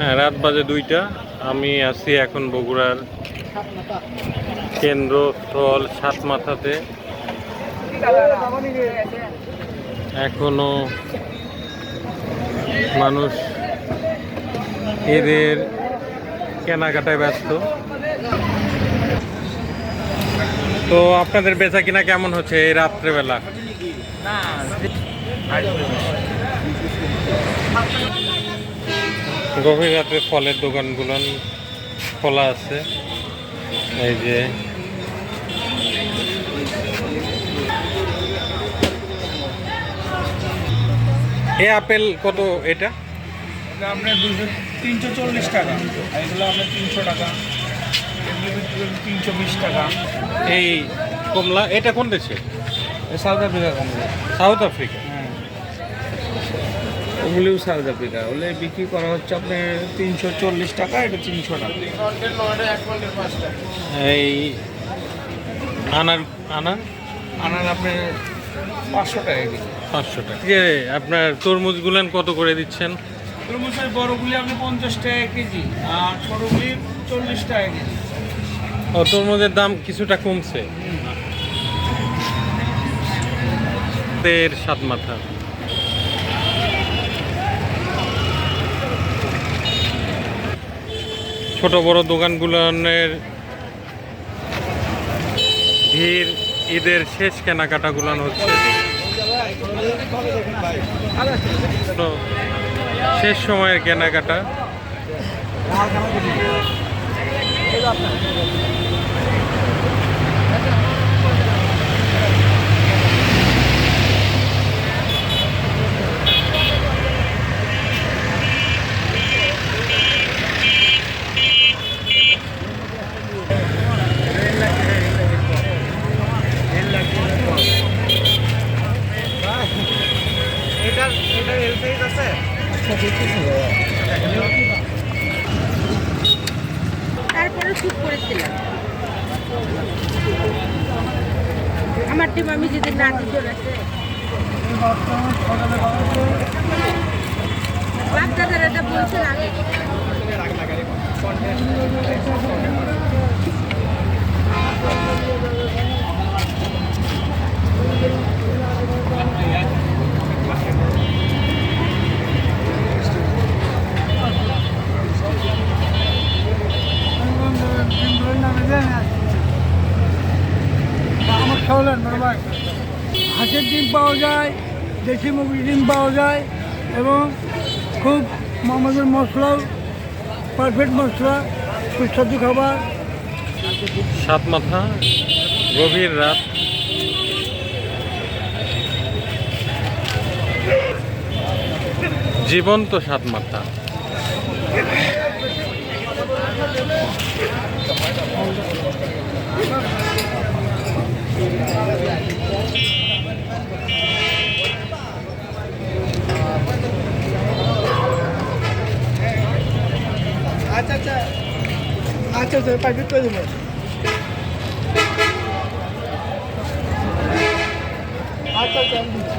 হ্যাঁ, রাত বাজে 2টা। আমি আছি এখন বগুড়ার কেন্দ্রস্থল সাতমাথাতে। এখনো মানুষ এদের কেনাকাটায় ব্যস্ত। তো আপনাদের বেচা কিনা কেমন হচ্ছে এই রাত্রেবেলা? গভীর রাতে ফলের দোকানগুলো খোলা আছে। এই যে আপেল কত এটা? আপনার 340 টাকা, এগুলো আপনার 300 টাকা, এগুলো 320 টাকা। এই কমলা এটা কোন দেশে? সাউথ আফ্রিকা কমলা। South Africa. হ্যাঁ, ওগুলিও সাউথ আফ্রিকা। ওগুলো বিক্রি করা হচ্ছে আপনার 340 টাকা, এটা 300 টাকা। এই আনার আনার আনার আপনার 500 টাকা কেজি। 500 টাকা। যে আপনার তরমুজগুলান কত করে দিচ্ছেন? তরমুজের বড়গুলি আপনি 50 টাকা কেজি, আর ছোটগুলি 40 টাকা কেজি। ও, তরমুজের দাম কিছুটা কমছে। সাতমাথা ছোট বড় দোকানগুলোর ভিড়। ঈদের শেষ কেনাকাটাগুলো হচ্ছে, তো শেষ সময়ের কেনাকাটা। তারপরে চুপ করেছিলাম আমার টিম, আমি যদি না দিতে বাচ্চাদের এটা বলছেন আগে। হাঁসের ডিম পাওয়া যায়, দেশি মুরগির ডিম পাওয়া যায় এবং খুব আমাদের মশলাও পারফেক্ট মশলা, সুস্বাদু খাবার। সাতমাথা, গভীর রাত। জীবন্ত সাতমাথা। আচ্ছা আচ্ছা আচ্ছা আচ্ছা প্যাকেট করে দেবো। আচ্ছা আচ্ছা আমি দিচ্ছি।